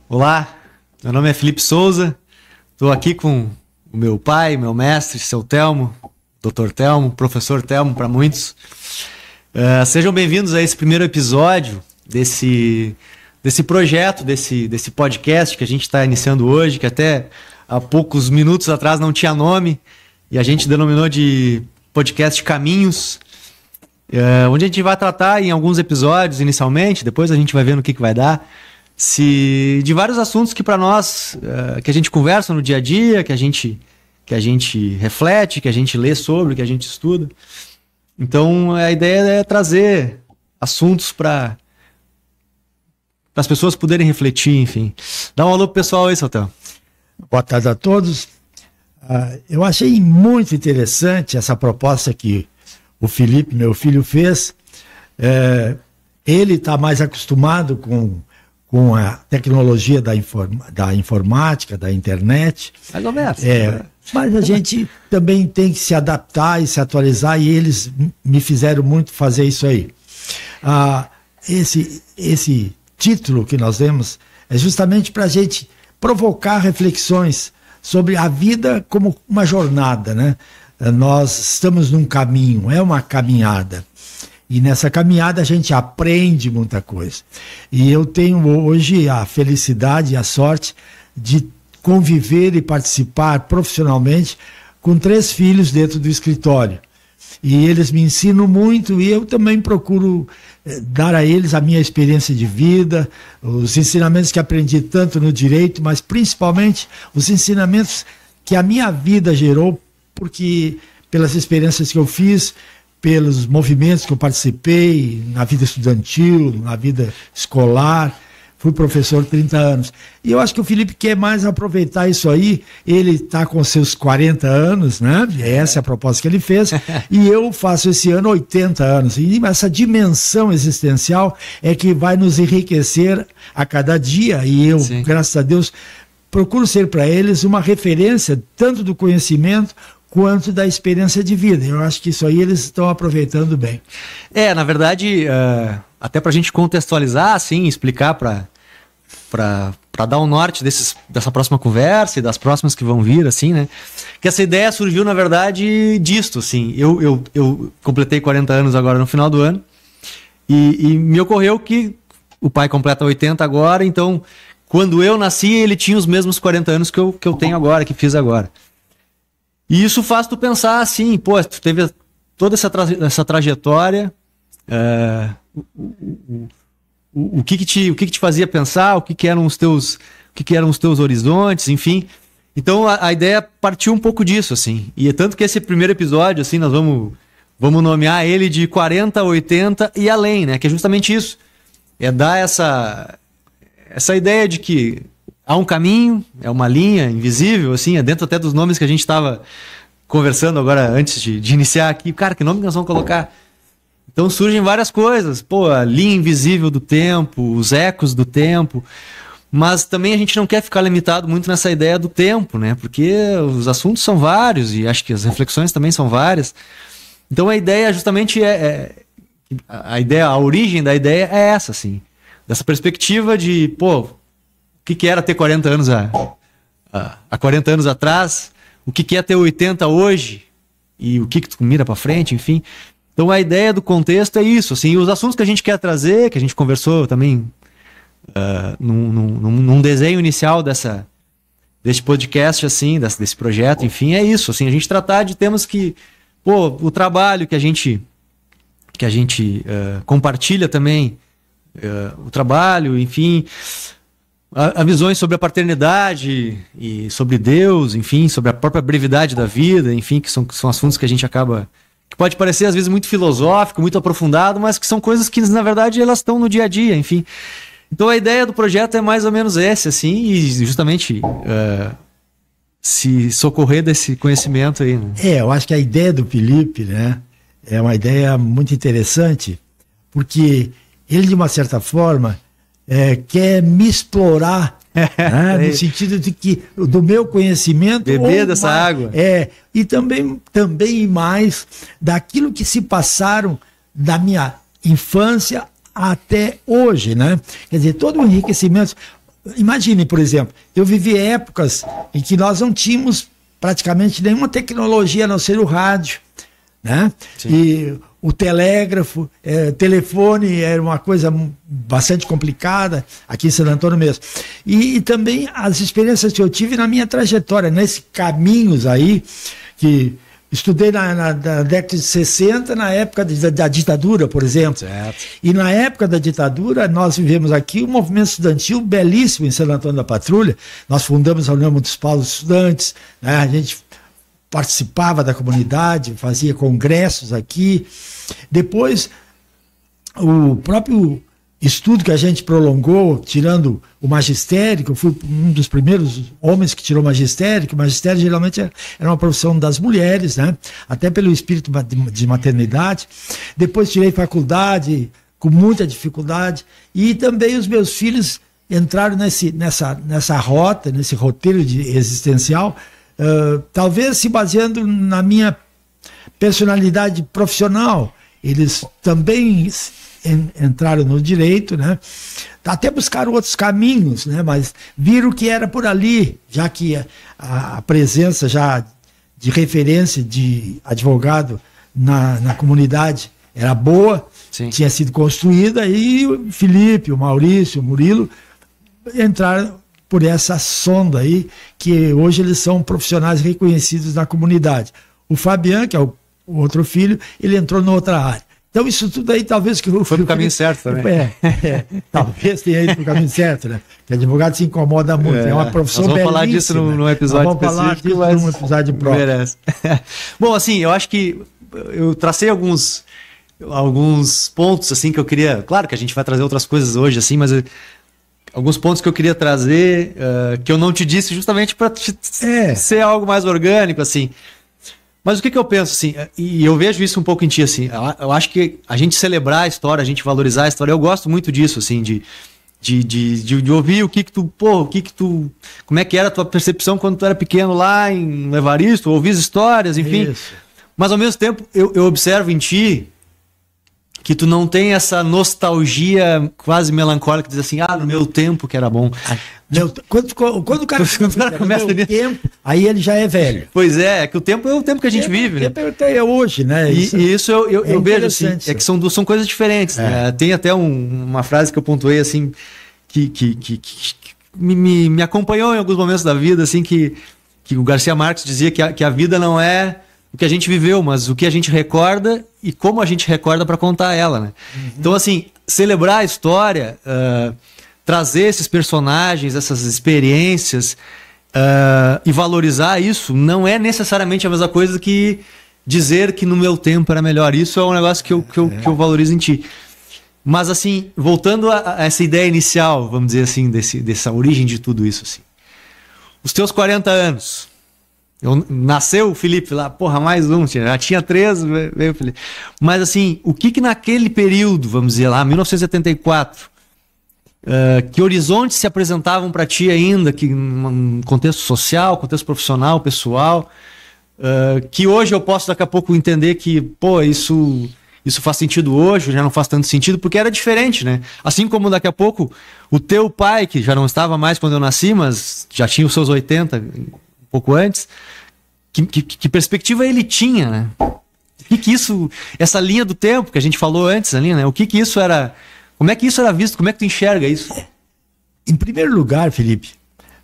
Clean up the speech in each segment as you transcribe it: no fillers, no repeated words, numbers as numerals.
Olá, meu nome é Felipe Souza, estou aqui com o meu pai, meu mestre, seu Telmo, Dr. Telmo, professor Telmo para muitos. Sejam bem-vindos a esse primeiro episódio desse projeto, desse podcast que a gente está iniciando hoje, que até há poucos minutos atrás não tinha nome, e a gente denominou de podcast Caminhos, onde a gente vai tratar em alguns episódios inicialmente, depois a gente vai ver no que vai dar, de vários assuntos que para nós, que a gente conversa no dia a dia, que a gente reflete, que a gente lê sobre, que a gente estuda. Então a ideia é trazer assuntos para as pessoas poderem refletir, enfim. Dá um alô pro pessoal aí, Saltel. Boa tarde a todos. Eu achei muito interessante essa proposta que o Felipe, meu filho, fez. Ele está mais acostumado com a tecnologia da informática, da internet. Mais ou menos. Mas a gente também tem que se adaptar e se atualizar, e eles me fizeram muito fazer isso aí. Esse título que nós demos é justamente para a gente provocar reflexões sobre a vida como uma jornada, né? Nós estamos num caminho, é uma caminhada. E nessa caminhada a gente aprende muita coisa. E eu tenho hoje a felicidade e a sorte de conviver e participar profissionalmente com 3 filhos dentro do escritório. E eles me ensinam muito, e eu também procuro dar a eles a minha experiência de vida, os ensinamentos que aprendi tanto no direito, mas principalmente os ensinamentos que a minha vida gerou, porque pelas experiências que eu fiz, pelos movimentos que eu participei na vida estudantil, na vida escolar. Fui professor 30 anos. E eu acho que o Felipe quer mais aproveitar isso aí. Ele está com seus 40 anos, né? Essa é a proposta que ele fez. E eu faço esse ano 80 anos. E essa dimensão existencial é que vai nos enriquecer a cada dia. E eu, Sim. Graças a Deus, procuro ser para eles uma referência tanto do conhecimento quanto da experiência de vida. Eu acho que isso aí eles estão aproveitando bem. Na verdade, até para a gente contextualizar, assim, explicar para dar um norte dessa próxima conversa e das próximas que vão vir, assim, né? Que essa ideia surgiu, na verdade, disto, assim. Eu completei 40 anos agora no final do ano e me ocorreu que o pai completa 80 agora, então, quando eu nasci, ele tinha os mesmos 40 anos que eu tenho agora, que fiz agora. E isso faz tu pensar assim, pô, tu teve toda essa trajetória, o que te fazia pensar, o que eram os teus horizontes, enfim. Então a ideia partiu um pouco disso, assim. E é tanto que esse primeiro episódio, assim, nós vamos nomear ele de 40, 80 e além, né? Que é justamente isso. É dar essa ideia de que há um caminho, é uma linha invisível, assim, é dentro até dos nomes que a gente estava conversando agora antes de iniciar aqui. Cara, que nome que nós vamos colocar? Então surgem várias coisas. Pô, a linha invisível do tempo, os ecos do tempo. Mas também a gente não quer ficar limitado muito nessa ideia do tempo, né? Porque os assuntos são vários e acho que as reflexões também são várias. Então a ideia justamente a origem da ideia é essa, assim. Dessa perspectiva de, pô, o que era ter 40 anos há 40 anos atrás, o que é ter 80 hoje, e o que tu mira para frente, enfim. Então a ideia do contexto é isso, assim, os assuntos que a gente quer trazer, que a gente conversou também num desenho inicial desse podcast, assim, desse projeto, enfim, é isso, assim, a gente tratar de temas que, pô, o trabalho que a gente compartilha também, o trabalho, enfim, a visões sobre a paternidade e sobre Deus, enfim, sobre a própria brevidade da vida, enfim, que são assuntos que a gente acaba... que pode parecer às vezes muito filosófico, muito aprofundado, mas que são coisas que na verdade elas estão no dia a dia, enfim. Então a ideia do projeto é mais ou menos essa, assim, e justamente se socorrer desse conhecimento aí, né? Eu acho que a ideia do Felipe, né, é uma ideia muito interessante, porque ele, de uma certa forma, quer me explorar, né, no sentido de que do meu conhecimento... Beber dessa água. E também mais daquilo que se passaram da minha infância até hoje, né? Quer dizer, todo o enriquecimento... imagine, por exemplo, eu vivi épocas em que nós não tínhamos praticamente nenhuma tecnologia a não ser o rádio, né? Sim. E o telégrafo, telefone era uma coisa bastante complicada, aqui em Santo Antônio mesmo. E também as experiências que eu tive na minha trajetória, nesses caminhos aí, que estudei na década de 60, na época da ditadura, por exemplo. Certo. E na época da ditadura, nós vivemos aqui um movimento estudantil belíssimo em Santo Antônio da Patrulha. Nós fundamos a União Municipal dos Estudantes, né? A gente participava da comunidade, fazia congressos aqui. Depois, o próprio estudo que a gente prolongou, tirando o magistério, que eu fui um dos primeiros homens que tirou magistério, que o magistério geralmente era uma profissão das mulheres, né? Até pelo espírito de maternidade. Depois tirei faculdade com muita dificuldade, e também os meus filhos entraram nessa rota, nesse roteiro existencial, talvez se baseando na minha personalidade profissional. Eles também entraram no direito, né? Até buscaram outros caminhos, né? Mas viram que era por ali, já que a presença já de referência de advogado na comunidade era boa. Sim. Tinha sido construída, e o Felipe, o Maurício, o Murilo entraram por essa sonda aí, que hoje eles são profissionais reconhecidos na comunidade. O Fabian, que é o outro filho, ele entrou na outra área. Então isso tudo aí talvez que foi pro caminho certo também. Talvez tenha ido pro caminho certo, né? Que advogado se incomoda muito, é uma profissão belíssima. Vamos falar disso num episódio específico. Vamos falar disso num episódio próprio. Merece. Bom, assim, eu acho que eu tracei alguns pontos assim que eu queria, claro que a gente vai trazer outras coisas hoje assim, mas alguns pontos que eu queria trazer, que eu não te disse justamente para ser algo mais orgânico, assim. Mas o que eu penso, assim, e eu vejo isso um pouco em ti, assim, eu acho que a gente celebrar a história, a gente valorizar a história, eu gosto muito disso, assim, de ouvir como é que era a tua percepção quando tu era pequeno lá em Evaristo, ouvir as histórias, enfim. Isso. Mas ao mesmo tempo, eu observo em ti que tu não tem essa nostalgia quase melancólica, diz assim, no meu tempo que era bom. Quando o cara começa no tempo, aí ele já é velho. Pois é que o tempo é o tempo que a gente vive. O tempo é hoje, né? E isso eu vejo assim, que são coisas diferentes. Né? Tem até uma frase que eu pontuei assim, que me acompanhou em alguns momentos da vida, assim, que o Garcia Marques dizia que a vida não é o que a gente viveu, mas o que a gente recorda e como a gente recorda para contar ela, né? Uhum. Então, assim, celebrar a história, trazer esses personagens, essas experiências e valorizar isso não é necessariamente a mesma coisa que dizer que no meu tempo era melhor. Isso é um negócio que eu valorizo em ti. Mas, assim, voltando a essa ideia inicial, vamos dizer assim, dessa origem de tudo isso, assim. Os teus 40 anos... Nasceu o Felipe lá, mais um, já tinha 3, veio o Felipe. Mas assim, o que naquele período, vamos dizer lá, 1974, que horizontes se apresentavam para ti ainda, que num contexto social, contexto profissional, pessoal, que hoje eu posso daqui a pouco entender que, isso faz sentido hoje, já não faz tanto sentido, porque era diferente, né? Assim como daqui a pouco o teu pai, que já não estava mais quando eu nasci, mas já tinha os seus 80, pouco antes, que perspectiva ele tinha, né? O que isso, essa linha do tempo que a gente falou antes ali, né? O que isso era, como é que isso era visto, como é que tu enxerga isso? Em primeiro lugar, Felipe,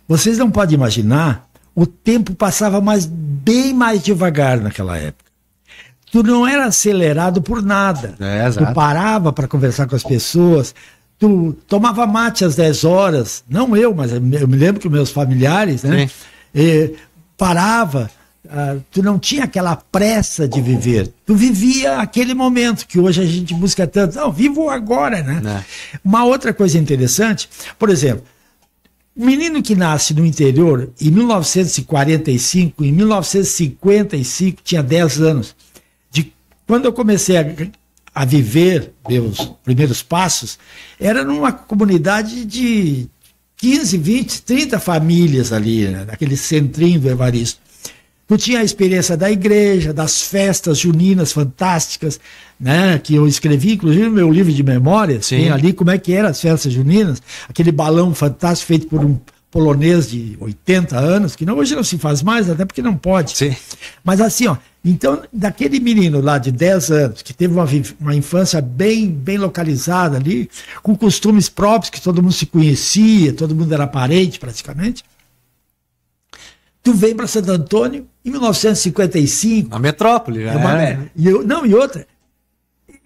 vocês não podem imaginar, o tempo passava bem mais devagar naquela época. Tu não era acelerado por nada. Tu parava para conversar com as pessoas, tu tomava mate às 10 horas, não eu, mas eu me lembro que os meus familiares, né? Sim. Parava, tu não tinha aquela pressa de viver, tu vivia aquele momento que hoje a gente busca tanto, não, vivo agora, né? Uma outra coisa interessante, por exemplo, o menino que nasce no interior em 1945, em 1955 tinha 10 anos, quando eu comecei a viver meus primeiros passos, era numa comunidade de 15, 20, 30 famílias ali, né, naquele centrinho do Evaristo. Tu tinha a experiência da igreja, das festas juninas fantásticas, né? Que eu escrevi, inclusive, no meu livro de memórias. Sim. Tem ali como é que eram as festas juninas. Aquele balão fantástico feito por um polonês de 80 anos, que hoje não se faz mais, até porque não pode. Sim. Mas assim, ó, então, daquele menino lá de 10 anos, que teve uma infância bem localizada ali, com costumes próprios, que todo mundo se conhecia, todo mundo era parente praticamente, tu vem para Santo Antônio em 1955. A metrópole, já. E outra,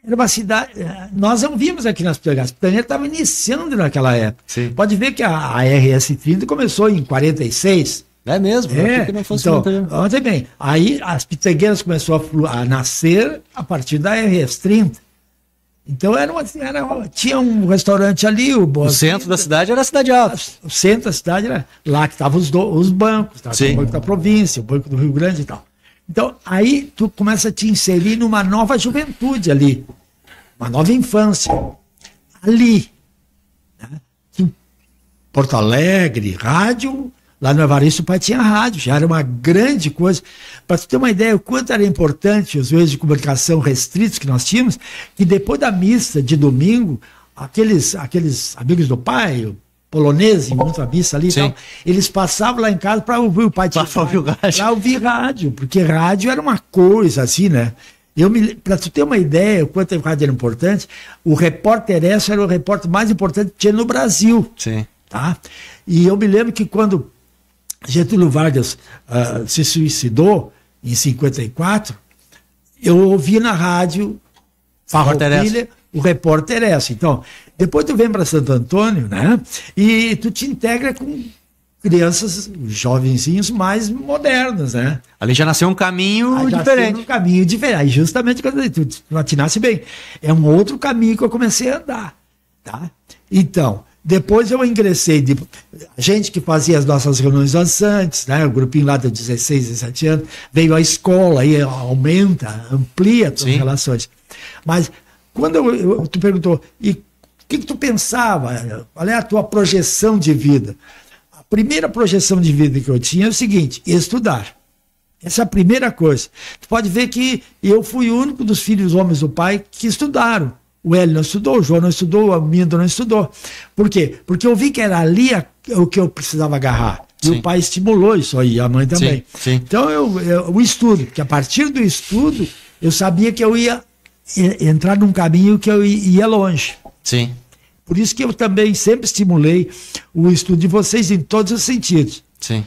era uma cidade. Nós não vimos aqui nas Pitangueiras. As Pitangueiras estavam iniciando naquela época. Sim. Pode ver que a RS-30 começou em 46. É mesmo? É, que não fosse então, muita... olha bem, aí as Pitangueiras começou a nascer a partir da RS-30. Então tinha um restaurante ali, O centro da cidade era a Cidade Alta. O centro da cidade era lá que estavam os bancos, tá? O Banco da Província, o Banco do Rio Grande e tal. Então, aí tu começa a te inserir numa nova juventude ali, uma nova infância. Ali, né? Porto Alegre, rádio, lá no Evaristo o pai tinha rádio, já era uma grande coisa. Para tu ter uma ideia o quanto era importante os meios de comunicação restritos que nós tínhamos, que depois da missa de domingo, aqueles amigos do pai, o polonês, em muita missa ali e tal, eles passavam lá em casa para ouvir o pai para ouvir rádio, porque rádio era uma coisa assim, né? Para tu ter uma ideia o quanto a rádio era importante, o Repórter S era o repórter mais importante que tinha no Brasil. Sim. Tá? E eu me lembro que quando Getúlio Vargas se suicidou em 54, eu ouvi na rádio Farroupilha o Repórter S. Então, depois tu vem para Santo Antônio, né? E tu te integra com crianças, jovenzinhos mais modernos, né? Ali já nasceu um caminho diferente. Um caminho diferente. Aí justamente quando tu atinasse bem, é um outro caminho que eu comecei a andar, tá? Então, depois eu ingressei, gente que fazia as nossas reuniões dançantes, né? O grupinho lá de 16, 17 anos, veio a escola, aí aumenta, amplia as relações. Mas quando tu perguntou, e o que tu pensava? Qual é a tua projeção de vida? A primeira projeção de vida que eu tinha é o seguinte: estudar. Essa é a primeira coisa. Tu pode ver que eu fui o único dos filhos homens do pai que estudaram. O Hélio não estudou, o João não estudou, o Mindo não estudou. Por quê? Porque eu vi que era ali o que eu precisava agarrar. E o pai estimulou isso aí, a mãe também. Sim. Então, o estudo, que a partir do estudo, eu sabia que eu ia entrar num caminho que eu ia longe. Sim. Por isso que eu também sempre estimulei o estudo de vocês em todos os sentidos. Sim.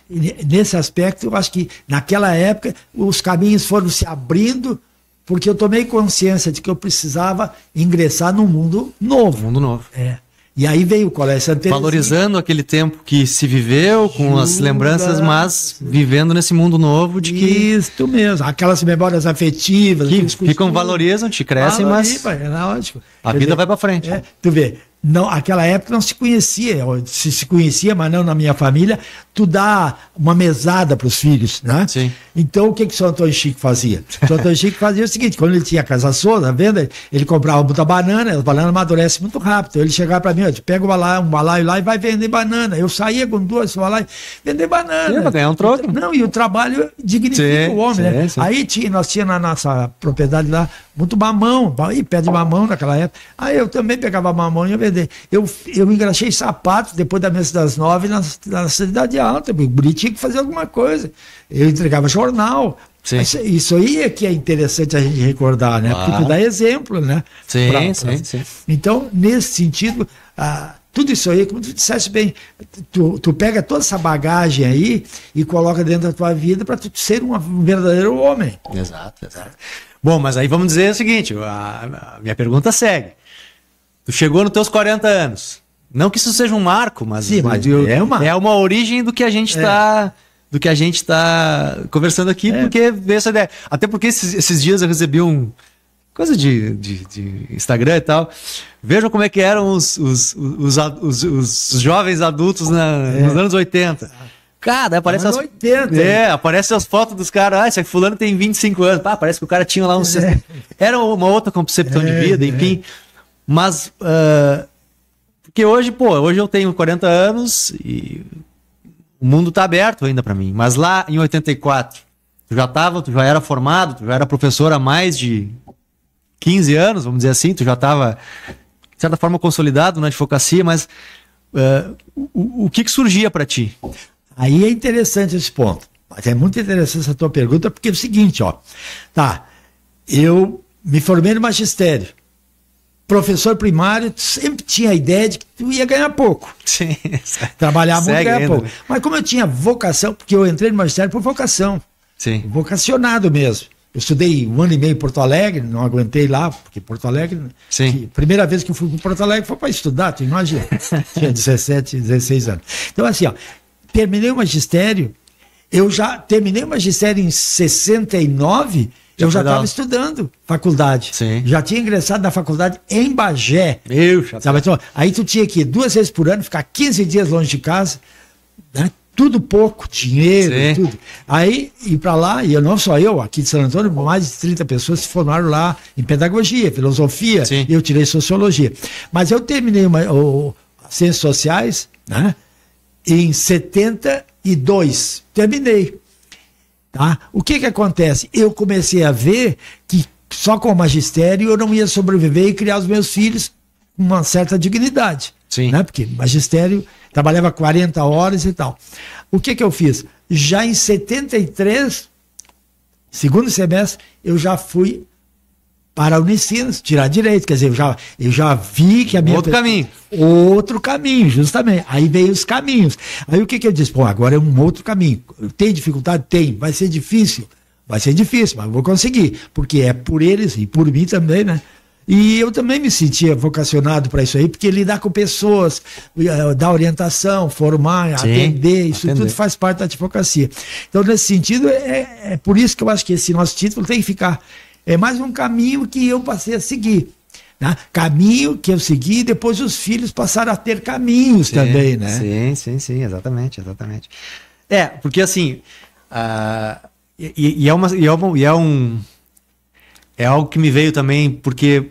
E nesse aspecto, eu acho que naquela época os caminhos foram se abrindo, porque eu tomei consciência de que eu precisava ingressar num mundo novo. Mundo novo. E aí veio o Colégio Santa Teresinha. Valorizando aquele tempo que se viveu, com as lembranças, mas vivendo nesse mundo novo de que... Isso mesmo, aquelas memórias afetivas. Que ficam, valorizam, te crescem, mas é lógico. A vida vai para frente. Tu vê, não, aquela época não se conhecia, se conhecia, mas não na minha família, tu dá uma mesada para os filhos, né? Sim. Então o que o São Antônio Chico fazia? O São Antônio Chico fazia o seguinte: quando ele tinha casa solta, venda, ele comprava muita banana, as bananas amadurecem muito rápido. Então ele chegava para mim, ó, pega um balaio lá e vai vender banana. Eu saía com 2 balaios, vender banana. Para ganhar um troco. Não, e o trabalho dignifica o homem, né? Sim. Aí nós tínhamos na nossa propriedade lá muito mamão, e pé de mamão naquela época. Aí eu também pegava mamão e ia vender. Eu engraxei sapatos depois da mesa das 9 na Cidade Alta. O Guri tinha que fazer alguma coisa. Eu entregava jornal. Isso aí é que é interessante a gente recordar, né? Porque dá exemplo, né? Sim. Então, nesse sentido, tudo isso aí, como tu disseste bem, tu pega toda essa bagagem aí e coloca dentro da tua vida para tu ser um verdadeiro homem. Exato. Bom, mas aí vamos dizer o seguinte, a minha pergunta segue. Tu chegou nos teus 40 anos. Não que isso seja um marco, mas, sim, mas é uma origem do que a gente está conversando aqui, porque veio essa ideia. Até porque esses dias eu recebi coisa de Instagram e tal. Vejam como é que eram os jovens adultos nos anos 80. Cara, aparece aparece as fotos dos caras. Esse fulano tem 25 anos. Parece que o cara tinha lá uns... Era uma outra concepção de vida, enfim. Mas... porque hoje eu tenho 40 anos e o mundo tá aberto ainda para mim. Mas lá em 84, tu já era formado, tu já era professor há mais de 15 anos, vamos dizer assim, tu já estava, de certa forma, consolidado na advocacia, mas o que surgia para ti? Aí é interessante esse ponto. Mas é muito interessante essa tua pergunta, porque é o seguinte, ó. Tá, eu me formei no magistério. Professor primário, sempre tinha a ideia de que tu ia ganhar pouco. Sim. Trabalhar muito e ganhar ainda, pouco. né? Mas como eu tinha vocação, porque eu entrei no magistério por vocação. Sim. Vocacionado mesmo. Eu estudei 1 ano e meio em Porto Alegre, não aguentei lá, porque Porto Alegre... Sim. Primeira vez que eu fui para Porto Alegre foi para estudar, tu imagina. Tinha 17, 16 anos. Então assim, ó, terminei o magistério, eu já terminei o magistério em 69, eu já estava estudando faculdade. Sim. Já tinha ingressado na faculdade em Bagé. Sabe? Então, aí tu tinha que ir 2 vezes por ano, ficar 15 dias longe de casa, né? Tudo pouco, dinheiro, Sim. tudo. Aí, ir para lá, e eu não só eu, aqui de San Antônio, mais de 30 pessoas se formaram lá em pedagogia, filosofia, Sim. e eu tirei sociologia. Mas eu terminei Ciências Sociais, né, em 72. Terminei. Tá? O que acontece? Eu comecei a ver que só com o magistério eu não ia sobreviver e criar os meus filhos com uma certa dignidade. Sim. Né? Porque magistério, trabalhava 40 horas e tal. O que eu fiz? Já em 73, segundo semestre, eu já fui para a Unicinos, tirar direito. Quer dizer, eu já vi que a minha... caminho. Outro caminho, justamente. Aí veio os caminhos. Aí o que eu disse? Pô, agora é um outro caminho. Tem dificuldade? Tem. Vai ser difícil? Vai ser difícil, mas eu vou conseguir. Porque é por eles e por mim também, né? E eu também me sentia vocacionado para isso aí, porque lidar com pessoas, dar orientação, formar, Sim, atender, isso tudo faz parte da advocacia. Então, nesse sentido, é por isso que eu acho que esse nosso título tem que ficar. É mais um caminho que eu passei a seguir. Né? Caminho que eu segui, e depois os filhos passaram a ter caminhos também, né? Sim, exatamente. Porque assim, é algo que me veio também, porque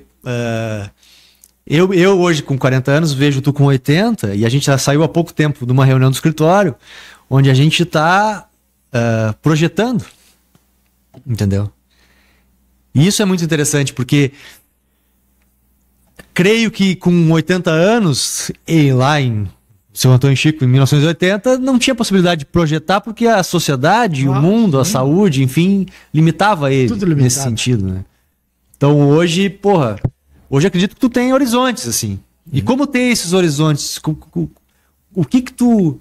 eu hoje com 40 anos vejo tu com 80, e a gente já saiu há pouco tempo de uma reunião do escritório, onde a gente está projetando, entendeu? E isso é muito interessante, porque creio que com 80 anos, e lá em Seu Antônio Chico, em 1980, não tinha possibilidade de projetar, porque a sociedade, o mundo, a saúde, enfim, limitava ele nesse sentido, né? Então hoje, hoje acredito que tu tem horizontes, assim. E como ter esses horizontes? O que que tu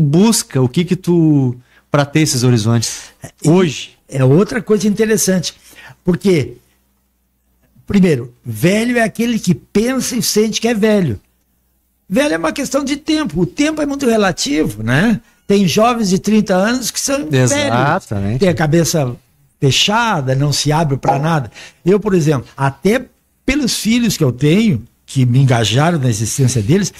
busca? O que que tu para ter esses horizontes hoje? É outra coisa interessante, porque primeiro, velho é aquele que pensa e sente que é velho. Velho é uma questão de tempo. O tempo é muito relativo, né? Tem jovens de 30 anos que são velhos. Tem a cabeça fechada, não se abre para nada. Eu, por exemplo, até pelos filhos que eu tenho, que me engajaram na existência deles,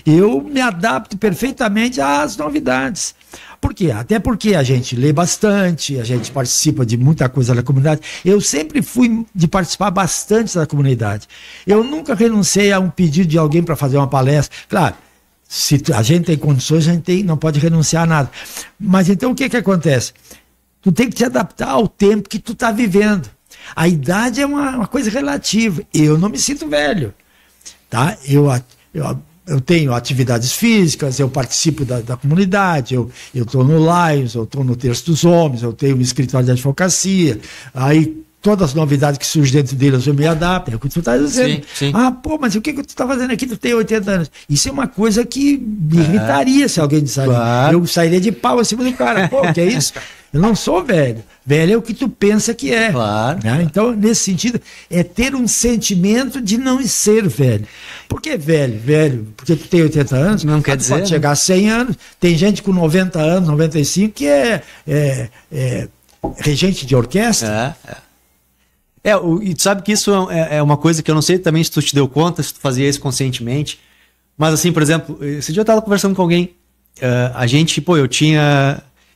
eu me adapto perfeitamente às novidades. Por quê? Até porque a gente lê bastante, a gente participa de muita coisa da comunidade. Eu sempre fui de participar bastante da comunidade. Eu nunca renunciei a um pedido de alguém para fazer uma palestra. Claro, se a gente tem condições, a gente não pode renunciar a nada. Mas então o que acontece? Tu tem que te adaptar ao tempo que tu está vivendo. A idade é uma coisa relativa. Eu não me sinto velho. Tá? Eu tenho atividades físicas, eu participo da comunidade, eu estou no Lions, eu estou no Terço dos Homens, eu tenho um escritório de advocacia, aí todas as novidades que surgem dentro deles eu me adapto, é o que tu está dizendo. Sim. Mas o que tu está fazendo aqui? Tu tem 80 anos. Isso é uma coisa que me irritaria se alguém dissesse. Claro. Eu sairia de pau acima do cara. Pô, que é isso? Eu não sou velho. Velho é o que tu pensa que é. Claro. Né? Então, nesse sentido, é ter um sentimento de não ser velho. Por que velho? Velho, porque tu tem 80 anos, não quer dizer, pode chegar a 100 anos. Tem gente com 90 anos, 95, que é regente de orquestra. E tu sabe que isso é uma coisa que eu não sei também se tu te deu conta, se tu fazia isso conscientemente. Mas assim, por exemplo, esse dia eu estava conversando com alguém, a gente,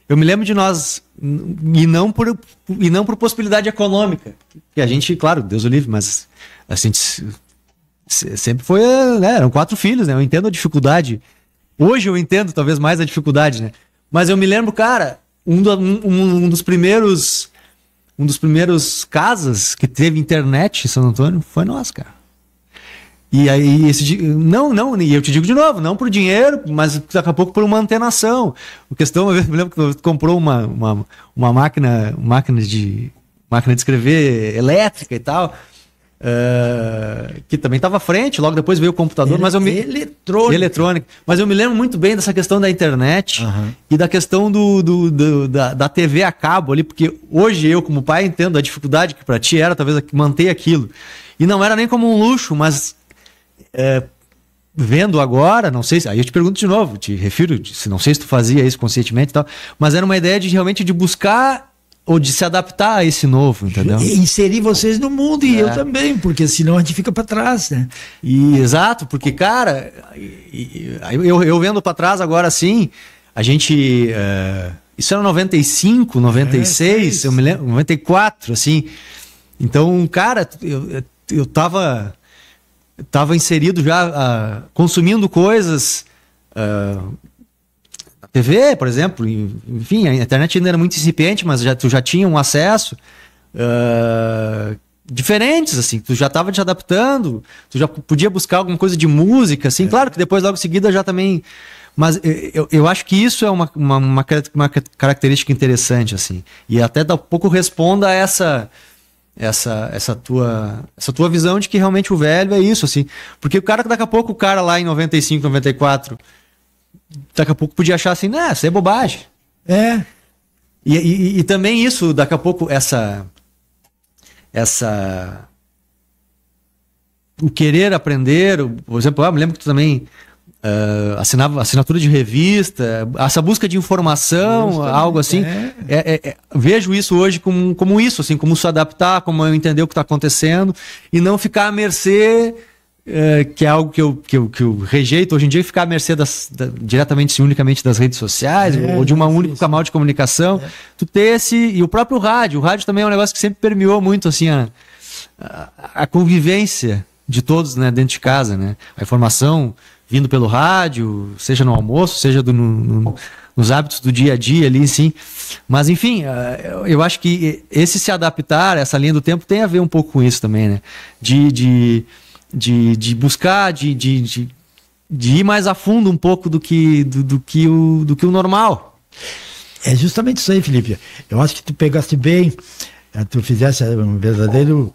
eu me lembro de nós, e não por possibilidade econômica, que a gente, claro, Deus o livre, mas a gente sempre foi, né? Eram 4 filhos, né? Eu entendo a dificuldade. Hoje eu entendo talvez mais a dificuldade, né? Mas eu me lembro, cara, um dos primeiros casas que teve internet em Santo Antônio foi nós, cara. E aí, não, e eu te digo de novo, não por dinheiro, mas daqui a pouco por uma antenação. A questão, eu me lembro que tu comprou uma máquina de escrever elétrica e tal, que também estava à frente, logo depois veio o computador, eletrônico. Mas eu me lembro muito bem dessa questão da internet e da questão da TV a cabo ali, porque hoje eu, como pai, entendo a dificuldade que para ti era talvez manter aquilo. E não era nem como um luxo, mas vendo agora, não sei, aí eu te pergunto de novo, te refiro, não sei se tu fazia isso conscientemente e tal, mas era uma ideia de realmente de buscar ou de se adaptar a esse novo, entendeu? Inserir vocês no mundo e eu também, porque senão a gente fica para trás, né? Exato, porque, cara, eu vendo para trás agora assim, a gente... isso era 95, 96, eu me lembro, 94, assim. Então, cara, eu tava inserido já, consumindo coisas... TV, por exemplo, enfim, a internet ainda era muito incipiente, mas tu já tinha um acesso diferentes, assim, tu já estava te adaptando, tu já podia buscar alguma coisa de música, assim, claro que depois, logo em seguida, já também... Mas eu acho que isso é uma característica interessante, assim, e até dá um pouco responda a essa tua visão de que realmente o velho é isso, assim, porque daqui a pouco o cara lá em 95, 94... daqui a pouco podia achar assim, isso é bobagem. E também isso, daqui a pouco, o querer aprender, por exemplo, eu me lembro que tu também assinava assinatura de revista, essa busca de informação, algo assim. Vejo isso hoje como isso, assim, como se adaptar, como eu entender o que está acontecendo e não ficar à mercê... que é algo que eu rejeito hoje em dia, ficar à mercê diretamente e unicamente das redes sociais ou de um único canal de comunicação. Tu ter e o próprio rádio. O rádio também é um negócio que sempre permeou muito assim, a convivência de todos, né, dentro de casa, né? A informação vindo pelo rádio, seja no almoço, seja nos hábitos do dia a dia ali, sim. Mas enfim, eu acho que esse se adaptar, essa linha do tempo tem a ver um pouco com isso também, né? De buscar, de ir mais a fundo um pouco do que o normal. É justamente isso aí, Felipe. Eu acho que tu pegaste bem, tu fizeste um verdadeiro,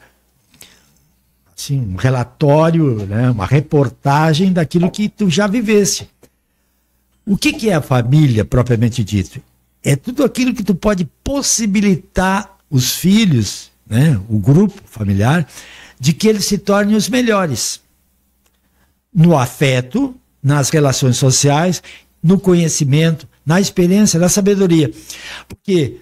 assim, um relatório, né, uma reportagem daquilo que tu já vivesse. O que é a família, propriamente dito? É tudo aquilo que tu pode possibilitar os filhos, né, o grupo familiar, de que eles se tornem os melhores no afeto, nas relações sociais, no conhecimento, na experiência, na sabedoria. Porque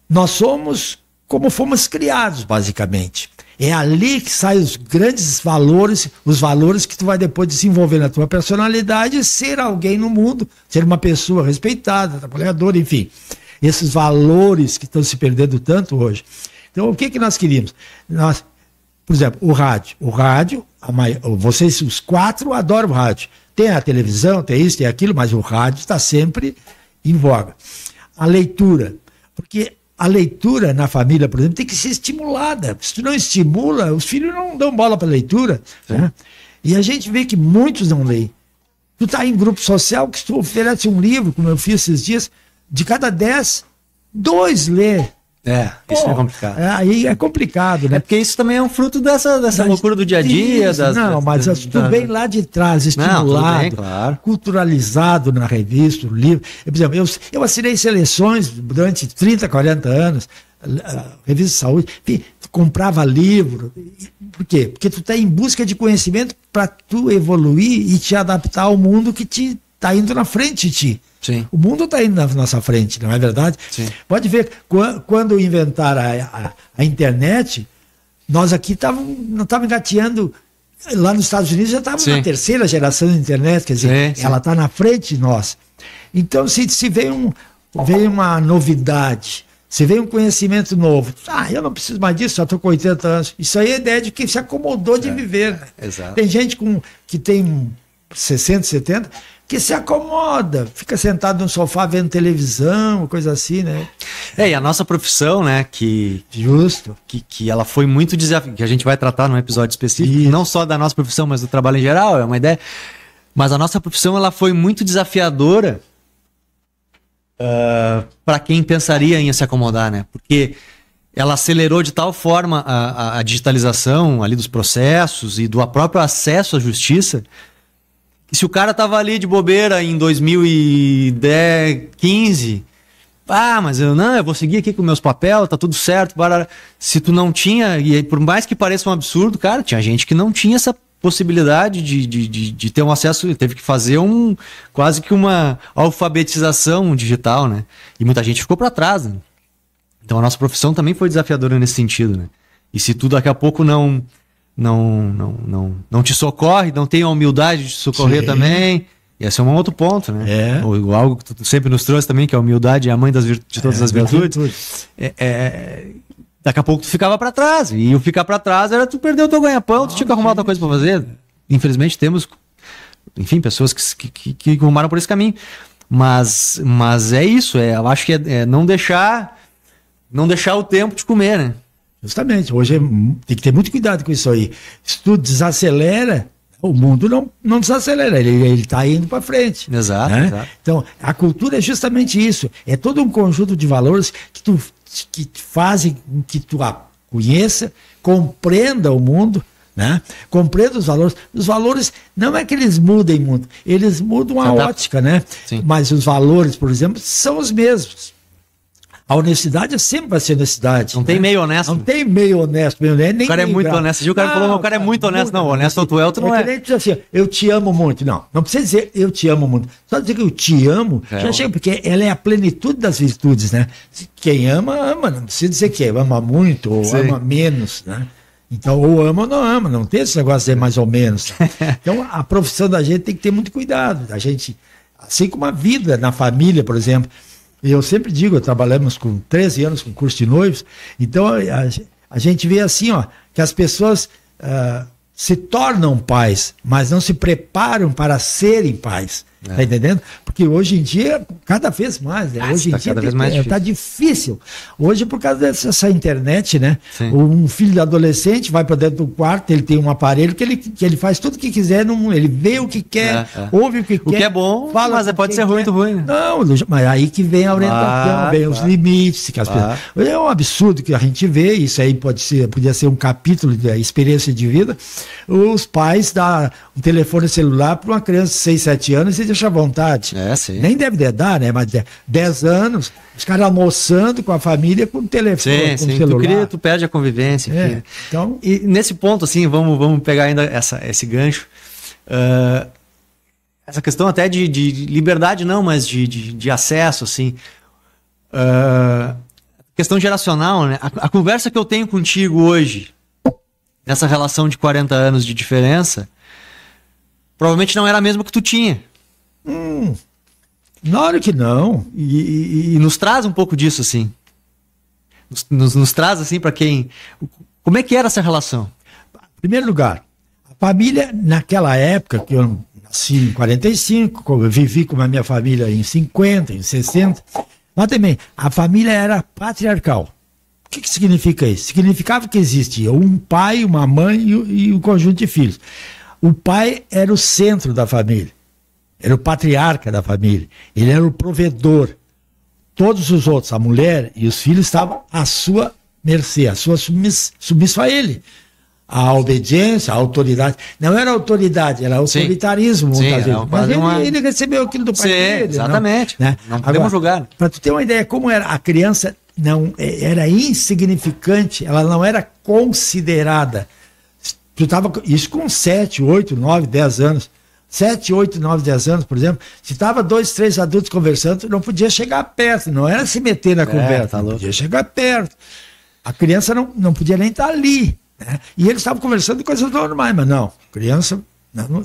nós somos como fomos criados, basicamente. É ali que saem os grandes valores, os valores que tu vai depois desenvolver na tua personalidade e ser alguém no mundo, ser uma pessoa respeitada, trabalhadora, enfim. Esses valores que estão se perdendo tanto hoje. Então, o que nós queríamos? Por exemplo, o rádio, vocês os 4 adoram o rádio. Tem a televisão, tem isso, tem aquilo, mas o rádio está sempre em voga. A leitura, porque a leitura na família, por exemplo, tem que ser estimulada. Se tu não estimula, os filhos não dão bola para a leitura. Né? E a gente vê que muitos não leem. Tu está em grupo social que tu oferece um livro, como eu fiz esses dias, de cada 10, 2 lê. Isso é complicado. Aí é complicado, né? É porque isso também é um fruto dessa loucura do dia a dia. Mas tu vem lá de trás, estimulado, bem, claro, culturalizado na revista, no livro. Por exemplo, eu assinei seleções durante 30, 40 anos, revista de saúde, enfim, comprava livro. Por quê? Porque tu está em busca de conhecimento para tu evoluir e te adaptar ao mundo que te está indo na frente de ti. Sim. O mundo está indo na nossa frente, não é verdade? Sim. Pode ver, quando inventaram a internet, nós aqui não estávamos engateando, lá nos Estados Unidos já estávamos na 3ª geração da internet, quer dizer, ela está na frente de nós. Então, se veio uma novidade, Se vem um conhecimento novo, eu não preciso mais disso, já estou com 80 anos. Isso aí é a ideia de quem se acomodou de viver. Né? Exato. Tem gente que tem 60, 70, que se acomoda, fica sentado no sofá vendo televisão, coisa assim, né? E a nossa profissão, né, Justo. que ela foi muito desafiadora, que a gente vai tratar num episódio específico, Isso. não só da nossa profissão, mas do trabalho em geral, é uma ideia. Mas a nossa profissão, ela foi muito desafiadora para quem pensaria em se acomodar, né? Porque ela acelerou de tal forma a digitalização ali dos processos e do próprio acesso à justiça, que se o cara tava ali de bobeira em 2010, 15, mas eu vou seguir aqui com meus papéis, tá tudo certo, se tu não tinha, e por mais que pareça um absurdo, cara, tinha gente que não tinha essa possibilidade de ter um acesso, teve que fazer quase que uma alfabetização digital, né? E muita gente ficou para trás, né? Então a nossa profissão também foi desafiadora nesse sentido, né? E se tu daqui a pouco não te socorre, não tem a humildade de te socorrer Sim. também, esse é um outro ponto, né? Ou algo que tu sempre nos trouxe também, que a humildade é a mãe de todas as virtudes. Daqui a pouco tu ficava para trás, e o ficar para trás era tu perder o teu ganha-pão, tu tinha que arrumar outra coisa para fazer. Infelizmente temos, enfim, pessoas que arrumaram por esse caminho. Mas é isso, eu acho que é não deixar o tempo de comer, né? Justamente, hoje tem que ter muito cuidado com isso aí. Se tu desacelera, o mundo não desacelera, ele está indo para frente. Exato, né? exato. Então, a cultura é justamente isso. É todo um conjunto de valores que fazem com que tu conheça, compreenda o mundo, né? Compreenda os valores. Os valores não é que eles mudem muito, eles mudam a ótica, né? Sim. Mas os valores, por exemplo, são os mesmos. A honestidade sempre vai ser honestidade. Não tem meio honesto. Não tem meio honesto, nem o cara é muito grau. honesto. O cara falou, o cara é muito honesto. Não, honesto ou tu é, ou tu não é. Que nem dizer assim, eu te amo muito. Não precisa dizer eu te amo muito. Só dizer que eu te amo, já chega, porque ela é a plenitude das virtudes, né? Quem ama, ama. Não precisa dizer que ama muito ou ama menos, né? Então, ou ama ou não ama. Não tem esse negócio de dizer mais ou menos. Então, a profissão da gente tem que ter muito cuidado. A gente, assim como a vida na família, por exemplo. Eu sempre digo, trabalhamos com 13 anos com curso de noivos, então a gente vê assim, que as pessoas se tornam pais, mas não se preparam para serem pais. Tá entendendo? Porque hoje em dia, cada vez mais, né? Hoje em dia tá difícil. Hoje, por causa dessa internet, né? Sim. Um filho de adolescente vai para dentro do quarto, ele tem um aparelho que ele faz tudo o que quiser, ele vê o que quer, ouve o que quer. O que é bom, fala, mas pode ser muito ruim. Né? Não, mas aí que vem a orientação, vem os limites. Que as pessoas... É um absurdo que a gente vê, isso aí podia ser um capítulo da experiência de vida. Os pais dão um telefone celular para uma criança de 6, 7 anos e deixa à vontade. Sim. Nem deve dar, né? Mas 10 anos, os caras almoçando com a família com o telefone, com o celular. Tu perde a convivência. Então... E nesse ponto, assim, vamos pegar ainda esse gancho. Essa questão até de liberdade, não, mas de acesso, assim. Questão geracional, né? A conversa que eu tenho contigo hoje, nessa relação de 40 anos de diferença, provavelmente não era a mesma que tu tinha. Claro que não. E nos traz um pouco disso, assim. Nos traz, assim, para quem... Como é que era essa relação? Em primeiro lugar, a família, naquela época, que eu nasci em 45, eu vivi com a minha família em 50, em 60, mas também, a família era patriarcal. O que significa isso? Significava que existia um pai, uma mãe e um conjunto de filhos. O pai era o centro da família. Era o patriarca da família. Ele era o provedor. Todos os outros, a mulher e os filhos, estavam à sua mercê, à sua submisso a ele. A obediência, a autoridade. Não era autoridade, era autoritarismo, muitas vezes. Mas ele recebeu aquilo do pai dele. Exatamente. Não podemos julgar. Para tu ter uma ideia como era, a criança não era insignificante, ela não era considerada. Tu estava isso com 7, 8, 9, 10 anos. 7, 8, 9, 10 anos, por exemplo, se estava 2, 3 adultos conversando, não podia chegar perto, não era se meter na conversa, não podia chegar perto. A criança não podia nem estar ali. Né? E eles estavam conversando de coisas normais, mas não, criança... Não.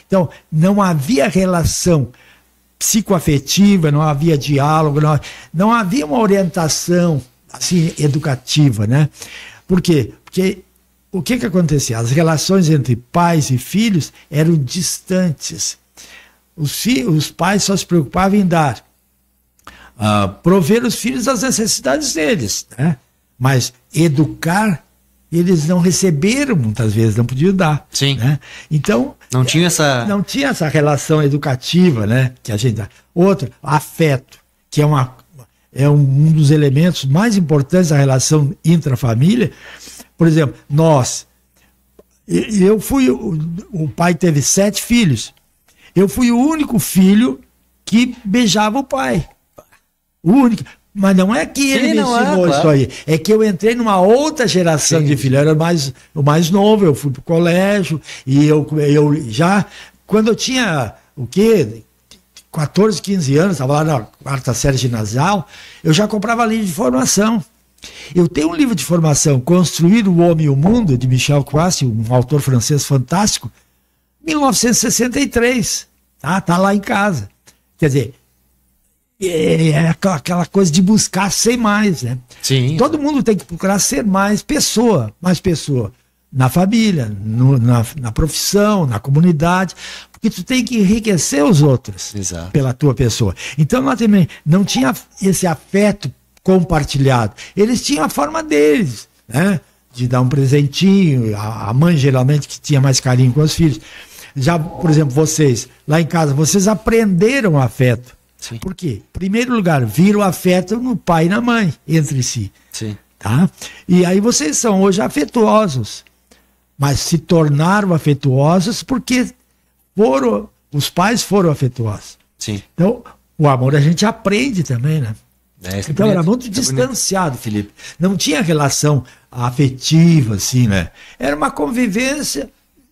Então, não havia relação psicoafetiva, não havia diálogo, não havia uma orientação assim, educativa, né? Por quê? Porque o que acontecia? As relações entre pais e filhos eram distantes. Os pais só se preocupavam em dar, prover os filhos das necessidades deles, né? Mas educar, eles não receberam muitas vezes, não podiam dar. Sim. Né? Então, não tinha essa relação educativa, né? Que a gente dá. Outro, afeto, que é um dos elementos mais importantes da relação intrafamília. Por exemplo, o pai teve 7 filhos. Eu fui o único filho que beijava o pai. O único. Mas não é que ele me ensinou isso aí. É que eu entrei numa outra geração de filhos. Eu era o mais novo, eu fui pro colégio. E eu já... Quando eu tinha, 14, 15 anos, estava lá na 4ª série ginasial, eu já comprava livro de formação. Eu tenho um livro de formação, Construir o Homem e o Mundo, de Michel Croce, um autor francês fantástico, 1963. Tá lá em casa. Quer dizer, é aquela coisa de buscar ser mais, né? Sim. Todo mundo tem que procurar ser mais pessoa. Na família, na profissão, na comunidade, porque tu tem que enriquecer os outros. Exato. Pela tua pessoa. Então, nós também não tinha esse afeto compartilhado. Eles tinham a forma deles, né? De dar um presentinho, a mãe geralmente que tinha mais carinho com os filhos. Já, por exemplo, vocês, lá em casa, vocês aprenderam afeto. Sim. Por quê? Em primeiro lugar, viram afeto no pai e na mãe, entre si. Sim. Tá? E aí vocês são hoje afetuosos, mas se tornaram afetuosos porque os pais foram afetuosos. Sim. Então, o amor a gente aprende também, né? Então era muito distanciado, bonito. Felipe. Não tinha relação afetiva, assim, né? Era uma convivência.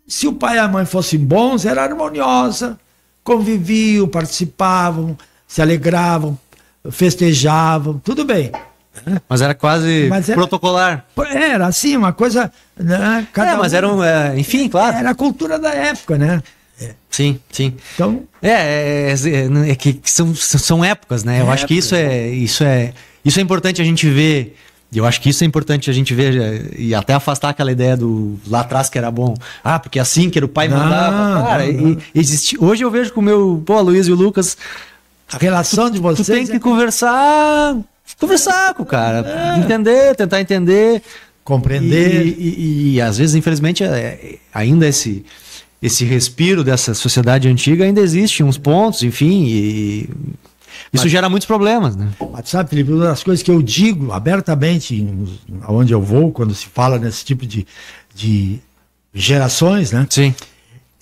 Se o pai e a mãe fossem bons, era harmoniosa. Conviviam, participavam, se alegravam, festejavam, tudo bem. Mas era quase protocolar. Era assim, uma coisa... Né, mas era enfim, claro. Era a cultura da época, né? Sim. Então... É que são épocas, né? Eu acho que isso é importante a gente ver. Eu acho que isso é importante a gente ver e até afastar aquela ideia do lá atrás que era bom. Porque assim que era o pai mandava. Cara, hoje eu vejo com o meu... Luiz e o Lucas... A relação de vocês... Tu tem que conversar com o cara. Tentar entender. Compreender. E às vezes, infelizmente, ainda esse respiro dessa sociedade antiga ainda existe, uns pontos, enfim, e isso gera muitos problemas, né? Mas sabe, Felipe, uma das coisas que eu digo abertamente, aonde eu vou, quando se fala nesse tipo de gerações, né? Sim.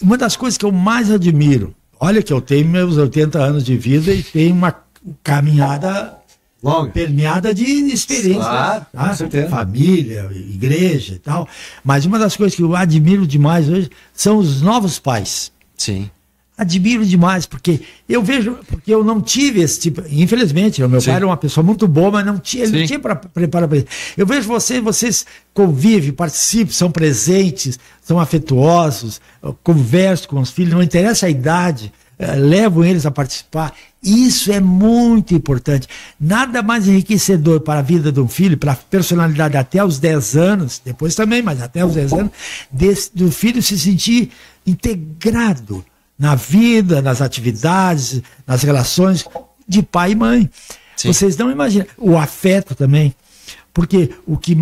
Uma das coisas que eu mais admiro, olha que eu tenho meus 80 anos de vida e tenho uma caminhada longa, permeada de experiências, claro, com certeza. Família, igreja e tal. Mas uma das coisas que eu admiro demais hoje são os novos pais. Sim. Admiro demais, porque eu não tive esse tipo. Infelizmente, meu pai era uma pessoa muito boa, mas ele não tinha para preparar para isso. Eu vejo vocês convivem, participam, são presentes, são afetuosos, conversam com os filhos, não interessa a idade. Levam eles a participar. Isso é muito importante. Nada mais enriquecedor para a vida de um filho, para a personalidade até os 10 anos, depois também, mas até os 10 anos, do filho se sentir integrado na vida, nas atividades, nas relações de pai e mãe. Sim. Vocês não imaginam. O afeto também. Porque o que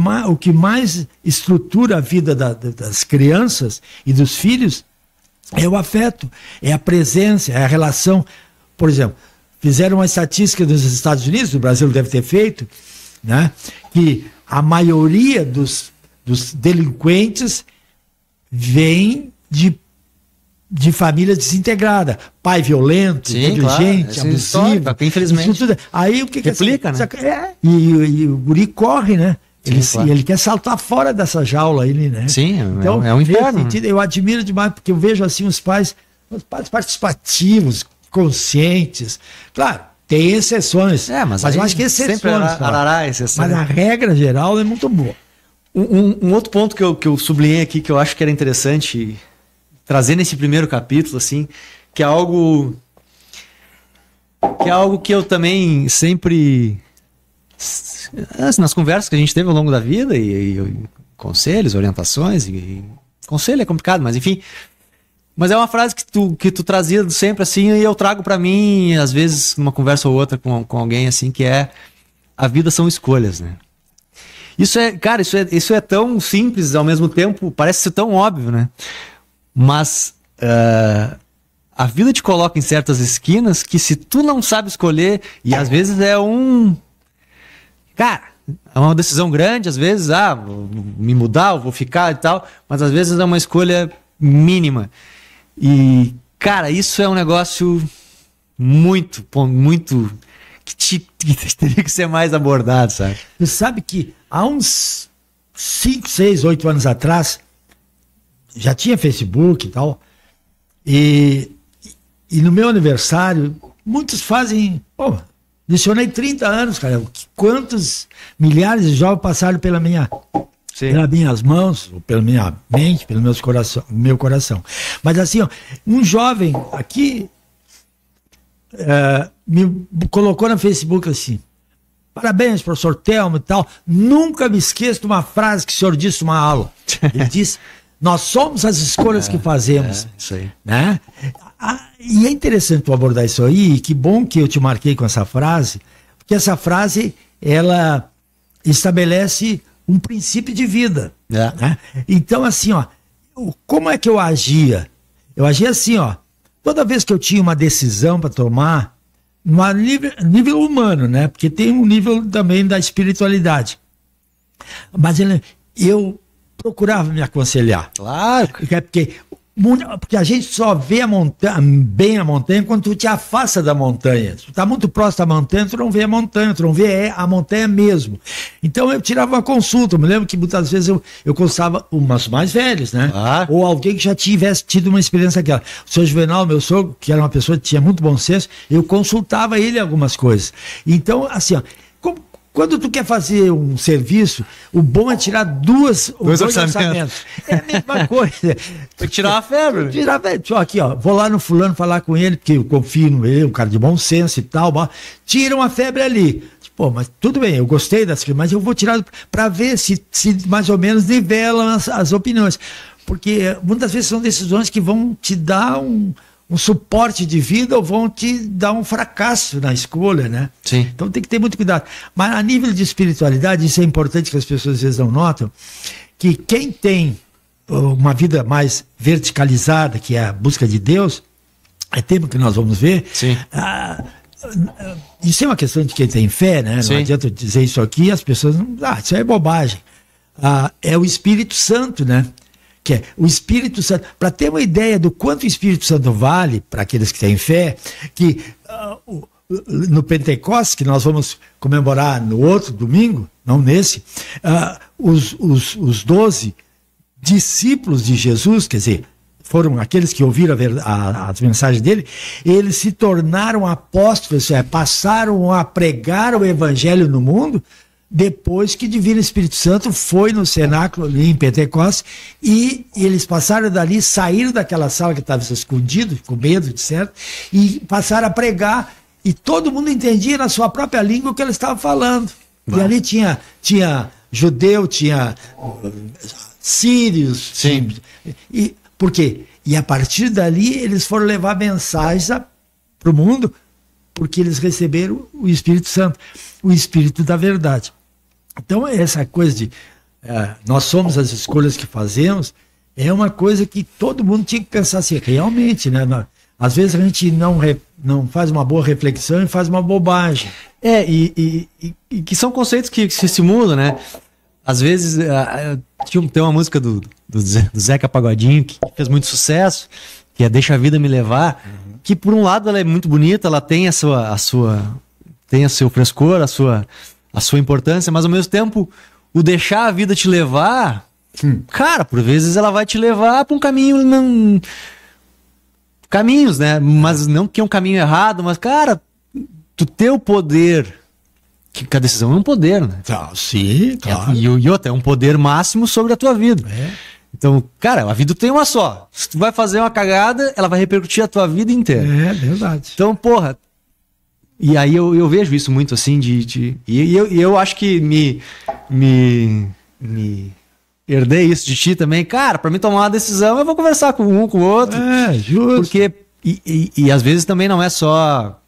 mais estrutura a vida das crianças e dos filhos é o afeto, é a presença, é a relação. Por exemplo, fizeram uma estatística dos Estados Unidos, o Brasil deve ter feito, né, que a maioria dos delinquentes vem de família desintegrada, pai violento, negligente, abusivo, infelizmente. Isso tudo. Aí o que replica, né? E o guri corre, né? Ele quer saltar fora dessa jaula aí, né? Sim, então, é um inferno. Eu admiro demais, porque eu vejo assim os pais participativos, conscientes. Claro, tem exceções, mas eu acho que exceções. Mas a regra geral é muito boa. Um outro ponto que eu sublinhei aqui, que eu acho que era interessante trazer nesse primeiro capítulo, assim, que é algo que eu também sempre nas conversas que a gente teve ao longo da vida e conselhos, orientações conselho é complicado, mas enfim. Mas é uma frase que tu trazia sempre assim e eu trago pra mim, às vezes, numa conversa ou outra com alguém assim, que é a vida são escolhas, né? Isso é tão simples, ao mesmo tempo, parece ser tão óbvio, né? Mas a vida te coloca em certas esquinas que se tu não sabe escolher, e às vezes é uma decisão grande, às vezes, vou me mudar, eu vou ficar e tal, mas às vezes é uma escolha mínima. E, cara, isso é um negócio muito que teria que ser mais abordado, sabe? Você sabe que há uns 5, 6, 8 anos atrás, já tinha Facebook e tal, e no meu aniversário, muitos fazem... Lecionei 30 anos, cara. Quantos milhares de jovens passaram pelas minhas mãos, pela minha mente, pelo meu coração. Mas assim, um jovem aqui me colocou no Facebook assim: parabéns, professor Telmo e tal. Nunca me esqueço de uma frase que o senhor disse numa aula. Ele disse: nós somos as escolhas que fazemos. Isso aí. Né? E é interessante tu abordar isso aí, e que bom que eu te marquei com essa frase, porque essa frase, ela estabelece um princípio de vida. Né? Então, assim, como é que eu agia? Eu agia assim, toda vez que eu tinha uma decisão para tomar, no nível humano, né? Porque tem um nível também da espiritualidade. Mas eu procurava me aconselhar. Claro. Porque a gente só vê bem a montanha quando tu te afasta da montanha. Se tu tá muito próximo da montanha, tu não vê a montanha, tu não vê a montanha mesmo. Então eu tirava uma consulta. Eu me lembro que muitas vezes eu consultava umas mais velhas, né? Ou alguém que já tivesse tido uma experiência daquela. O seu Juvenal, meu sogro, que era uma pessoa que tinha muito bom senso, eu consultava ele algumas coisas. Então, assim, quando tu quer fazer um serviço, o bom é tirar dois orçamentos. É a mesma coisa. Tem que tirar uma febre. Aqui, vou lá no fulano falar com ele, porque eu confio nele, um cara de bom senso e tal. Tira uma febre ali. Mas tudo bem, eu gostei das coisas, mas eu vou tirar para ver se mais ou menos nivelam as opiniões. Porque muitas vezes são decisões que vão te dar um suporte de vida ou vão te dar um fracasso na escolha, né? Sim. Então tem que ter muito cuidado. Mas a nível de espiritualidade, isso é importante que as pessoas às vezes não notam, que quem tem uma vida mais verticalizada, que é a busca de Deus, é tempo que nós vamos ver. Sim. Isso é uma questão de quem tem fé, né? Sim. Não adianta eu dizer isso aqui e as pessoas não... isso é bobagem. É o Espírito Santo, né? Que é o Espírito Santo. Para ter uma ideia do quanto o Espírito Santo vale para aqueles que têm fé, que no Pentecostes, que nós vamos comemorar no outro domingo, não nesse, os 12 discípulos de Jesus, quer dizer, foram aqueles que ouviram as mensagens dele, eles se tornaram apóstolos, passaram a pregar o evangelho no mundo, depois que o Divino Espírito Santo foi no cenáculo ali em Pentecostes, e eles passaram dali, saíram daquela sala que estava escondido, com medo, certo? E passaram a pregar, e todo mundo entendia na sua própria língua o que eles estavam falando. E ali tinha judeu, tinha sírios. Sim. Por quê? E a partir dali eles foram levar mensagens para o mundo, porque eles receberam o Espírito Santo, o Espírito da verdade. Então, essa coisa de nós somos as escolhas que fazemos, é uma coisa que todo mundo tinha que pensar assim, realmente, né? Às vezes a gente não faz uma boa reflexão e faz uma bobagem. E que são conceitos que se mudam, né? Às vezes, tem uma música do Zeca Pagodinho, que fez muito sucesso, que é Deixa a Vida Me Levar, que por um lado ela é muito bonita, ela tem tem o seu frescor, a sua importância, mas ao mesmo tempo, o deixar a vida te levar, cara, por vezes ela vai te levar para um caminho, caminhos, né? Mas não que é um caminho errado, mas, cara, tu ter o poder, que a decisão é um poder, né? Sim, claro. E outra, é um poder máximo sobre a tua vida. Então, cara, a vida tem uma só. Se tu vai fazer uma cagada, ela vai repercutir a tua vida inteira. É verdade. Então, porra, E aí eu vejo isso muito assim, e eu acho que me herdei isso de ti também. Cara, pra mim tomar uma decisão, eu vou conversar com um, com o outro. Justo. Porque, e às vezes também não é só...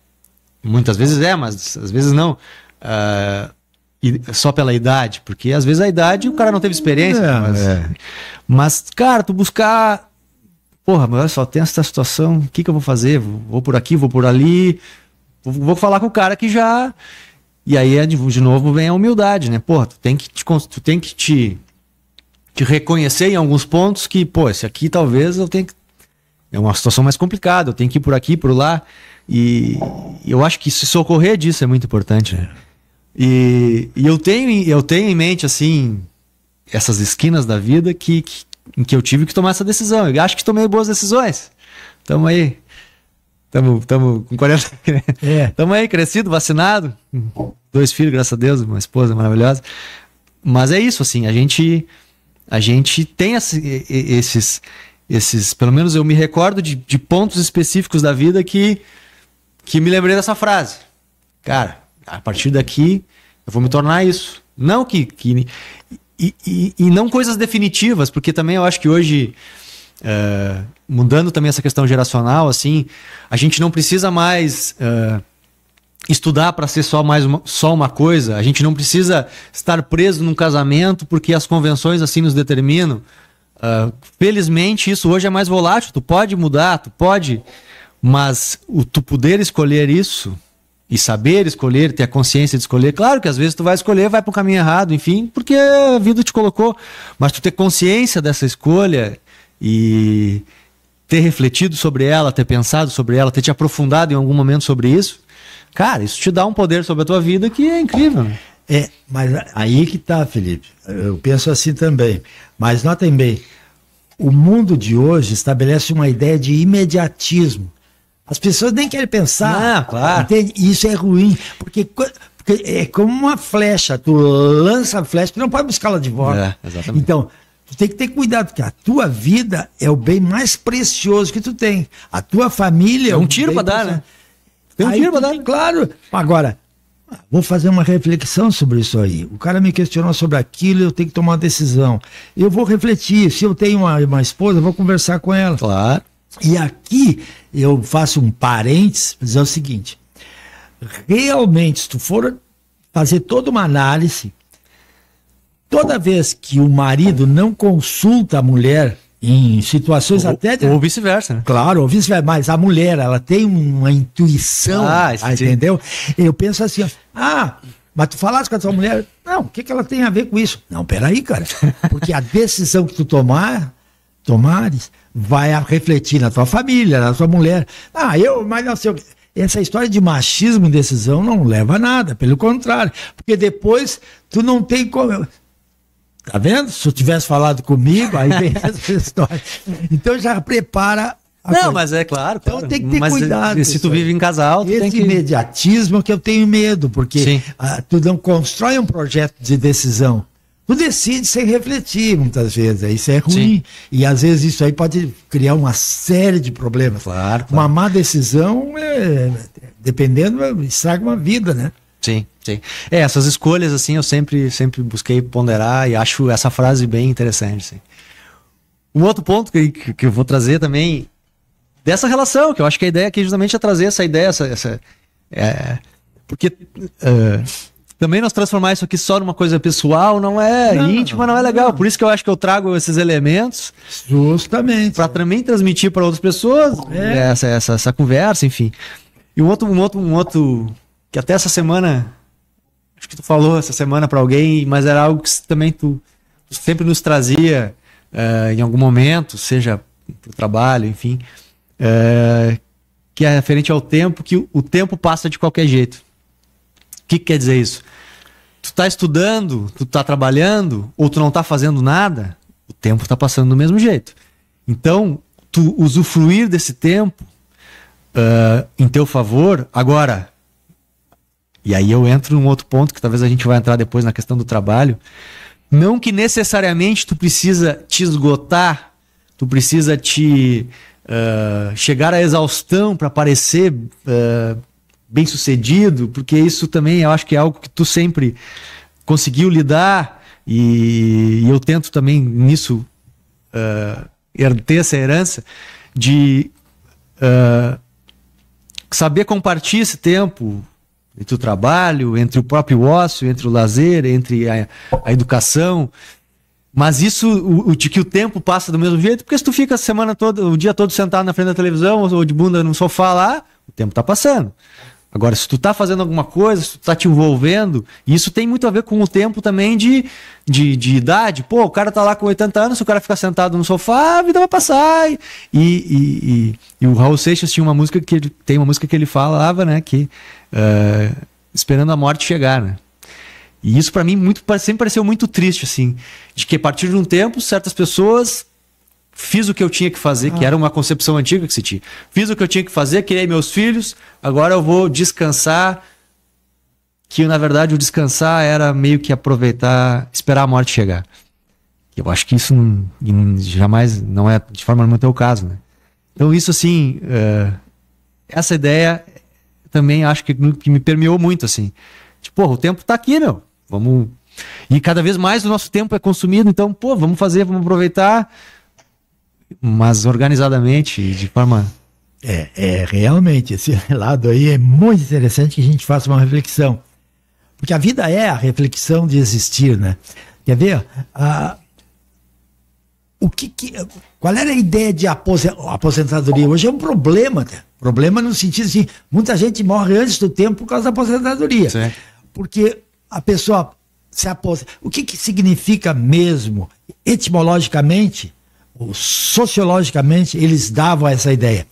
Muitas vezes é, mas às vezes não. Só pela idade. Porque às vezes a idade o cara não teve experiência. Mas, cara, tu buscar... Porra, mas olha só, tem essa situação, o que eu vou fazer? Vou por aqui, vou por ali... Vou falar com o cara que já... E aí, de novo, vem a humildade, né? Porra, tu tem que te reconhecer em alguns pontos que, pô, esse aqui talvez eu tenha que... É uma situação mais complicada, eu tenho que ir por aqui, por lá. E eu acho que se socorrer disso é muito importante, né? E eu tenho em mente, assim, essas esquinas da vida em que eu tive que tomar essa decisão. Eu acho que tomei boas decisões. Tamo aí. Tamo com 40. Tamo aí, crescido, vacinado. 2 filhos, graças a Deus, uma esposa maravilhosa. Mas é isso, assim, a gente tem esses, pelo menos eu me recordo de pontos específicos da vida que me lembrei dessa frase. Cara, a partir daqui eu vou me tornar isso. Não e não coisas definitivas, porque também eu acho que hoje... mudando também essa questão geracional, assim, a gente não precisa mais estudar para ser só uma coisa. A gente não precisa estar preso num casamento porque as convenções assim nos determinam. Felizmente isso hoje é mais volátil. Tu pode mudar, mas tu poder escolher isso e saber escolher, ter a consciência de escolher. Claro que às vezes tu vai escolher, vai para o caminho errado, enfim, porque a vida te colocou. Mas tu ter consciência dessa escolha e ter refletido sobre ela, ter pensado sobre ela, ter te aprofundado em algum momento sobre isso, cara, isso te dá um poder sobre a tua vida que é incrível. Né? Mas aí que tá, Felipe. Eu penso assim também. Mas notem bem, o mundo de hoje estabelece uma ideia de imediatismo. As pessoas nem querem pensar. Claro. Entende? Isso é ruim, porque é como uma flecha. Tu lança a flecha, tu não pode buscá-la de volta. Exatamente. Então, tu tem que ter cuidado, porque a tua vida é o bem mais precioso que tu tem. A tua família... É um tiro para dar, né? Tem um tiro para dar. Claro. Agora, vou fazer uma reflexão sobre isso aí. O cara me questionou sobre aquilo, eu tenho que tomar uma decisão. Eu vou refletir. Se eu tenho uma esposa, eu vou conversar com ela. Claro. E aqui eu faço um parênteses, dizer o seguinte. Realmente, se tu for fazer toda uma análise... Toda vez que o marido não consulta a mulher em situações ou vice-versa, né? Claro, ou vice-versa, mas a mulher, ela tem uma intuição, entendeu? Eu penso assim, mas tu falaste com a tua mulher, não, o que ela tem a ver com isso? Não, peraí, cara, porque a decisão que tu tomares, vai refletir na tua família, na tua mulher. Mas não sei o que. Essa história de machismo e decisão não leva a nada, pelo contrário, porque depois tu não tem como... Tá vendo? Se eu tivesse falado comigo, aí vem essa história. Então já prepara. Mas é claro. Então tem que ter cuidado. Se tu vive em casal, tu tem que... imediatismo que eu tenho medo, porque tu não constrói um projeto de decisão. Tu decide sem refletir, muitas vezes. Isso é ruim. Sim. E às vezes isso aí pode criar uma série de problemas. Claro. Uma má decisão, dependendo, estraga uma vida, né? Sim. Essas escolhas, assim, eu sempre busquei ponderar e acho essa frase bem interessante, assim. Um outro ponto que eu vou trazer também, dessa relação, que eu acho que a ideia aqui justamente é trazer essa ideia, porque também nós transformar isso aqui só numa coisa pessoal não é íntima, não é legal. Por isso que eu acho que eu trago esses elementos justamente para também transmitir para outras pessoas essa conversa, enfim. E um outro que até essa semana, acho que tu falou essa semana para alguém, mas era algo que também tu sempre nos trazia em algum momento, seja pro trabalho, enfim, que é referente ao tempo, que o tempo passa de qualquer jeito. O que quer dizer isso? Tu tá estudando, tu tá trabalhando, ou tu não tá fazendo nada, o tempo tá passando do mesmo jeito. Então, tu usufruir desse tempo em teu favor, agora... E aí eu entro num outro ponto que talvez a gente vai entrar depois na questão do trabalho. Não que necessariamente tu precisa te esgotar, tu precisa chegar à exaustão para parecer bem-sucedido, porque isso também eu acho que é algo que tu sempre conseguiu lidar, e eu tento também nisso ter essa herança de saber compartilhar esse tempo entre o trabalho, entre o próprio ócio, entre o lazer, entre a educação. Mas isso, de que o tempo passa do mesmo jeito, porque se tu fica a semana toda, o dia todo sentado na frente da televisão ou de bunda no sofá lá, o tempo tá passando. Agora, se tu tá fazendo alguma coisa, se tu tá te envolvendo, isso tem muito a ver com o tempo também de idade. Pô, o cara tá lá com 80 anos, se o cara ficar sentado no sofá, a vida vai passar. E o Raul Seixas tinha uma música tem uma música que ele falava, né, que esperando a morte chegar, né? E isso pra mim sempre pareceu muito triste, assim, de que a partir de um tempo, certas pessoas fiz o que eu tinha que fazer, que era uma concepção antiga que se tinha. Fiz o que eu tinha que fazer, criei meus filhos, agora eu vou descansar, que na verdade o descansar era meio que aproveitar, esperar a morte chegar. Eu acho que isso jamais, não é de forma nenhuma o teu caso, né? Então isso assim, essa ideia também acho que me permeou muito, assim. Tipo, o tempo tá aqui, meu, vamos... E cada vez mais o nosso tempo é consumido, então, vamos fazer, vamos aproveitar, mas organizadamente, de forma... Realmente, esse lado aí é muito interessante que a gente faça uma reflexão. Porque a vida é a reflexão de existir, né? Quer ver? Qual era a ideia de aposentadoria? Hoje é um problema, né? Problema no sentido assim, muita gente morre antes do tempo por causa da aposentadoria. Sim. Porque a pessoa se aposenta. O que significa mesmo, etimologicamente, ou sociologicamente, eles davam essa ideia.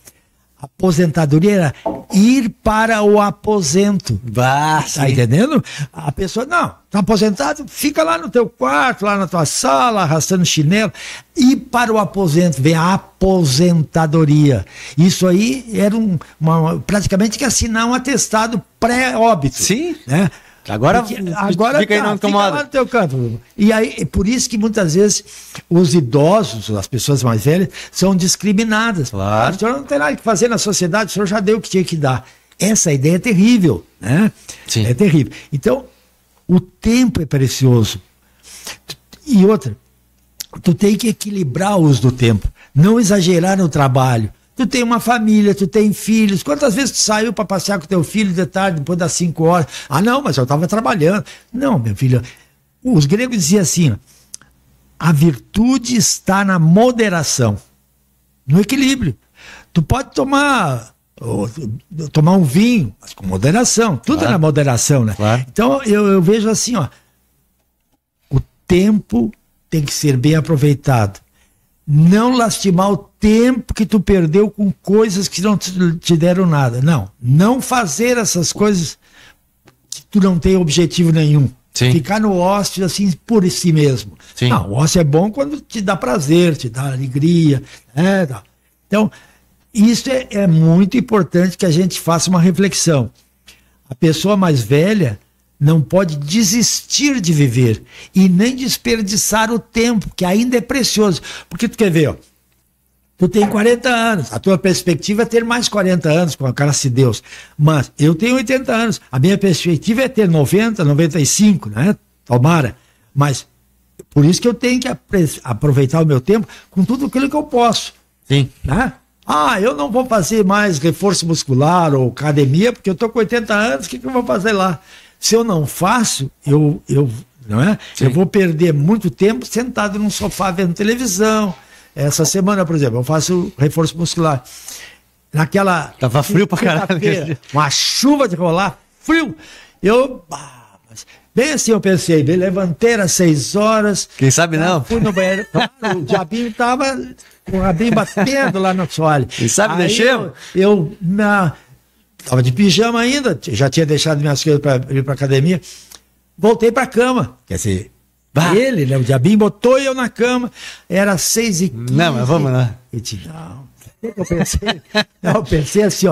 Aposentadoria era ir para o aposento. Tá entendendo? A pessoa, não, tá aposentado, fica lá no teu quarto, lá na tua sala, arrastando chinelo. Ir para o aposento, vem a aposentadoria. Isso aí era praticamente que assinar um atestado pré-óbito. Sim. Né? Agora fica aí, não incomoda. Fica lá no teu canto. E aí, é por isso que muitas vezes os idosos, as pessoas mais velhas, são discriminadas. Claro. O senhor não tem nada que fazer na sociedade, o senhor já deu o que tinha que dar. Essa ideia é terrível, né? Sim. É terrível. Então, o tempo é precioso. E outra, tu tem que equilibrar o uso do tempo, não exagerar no trabalho. Tu tem uma família, tu tem filhos. Quantas vezes tu saiu para passear com teu filho de tarde, depois das 5 horas? Ah, não, mas eu estava trabalhando. Não, meu filho. Os gregos diziam assim, a virtude está na moderação, no equilíbrio. Tu pode tomar um vinho, mas com moderação. Tudo claro. É na moderação, né? Claro. Então, eu vejo assim, o tempo tem que ser bem aproveitado. Não lastimar o tempo que tu perdeu com coisas que não te deram nada. Não fazer essas coisas que tu não tem objetivo nenhum. Sim. Ficar no ócio assim por si mesmo. Sim. Não, o ócio é bom quando te dá prazer, te dá alegria. Tá. Então, isso é muito importante que a gente faça uma reflexão. A pessoa mais velha não pode desistir de viver e nem desperdiçar o tempo, que ainda é precioso. Porque tu quer ver, tu tem 40 anos, a tua perspectiva é ter mais 40 anos, com a graça de Deus. Mas eu tenho 80 anos, a minha perspectiva é ter 90, 95, né? Tomara. Mas por isso que eu tenho que aproveitar o meu tempo com tudo aquilo que eu posso. Sim. Né? Eu não vou fazer mais reforço muscular ou academia, porque eu tô com 80 anos, o que eu vou fazer lá? Se eu não faço, não é? Eu vou perder muito tempo sentado num sofá vendo televisão. Essa semana, por exemplo, eu faço reforço muscular. Tava frio pra caralho. Uma chuva de rolar, frio. Bem assim eu pensei, levantei às 6 horas. Quem sabe não? Fui no banheiro. Claro, o diabinho tava com o rabinho batendo lá no assoalho. Quem sabe mexeu? Eu estava de pijama ainda, já tinha deixado minhas coisas para ir para academia. Voltei para a cama. Quer dizer, ele, né, o diabinho, botou eu na cama. Era 6h15. Não, mas vamos lá. Eu pensei assim,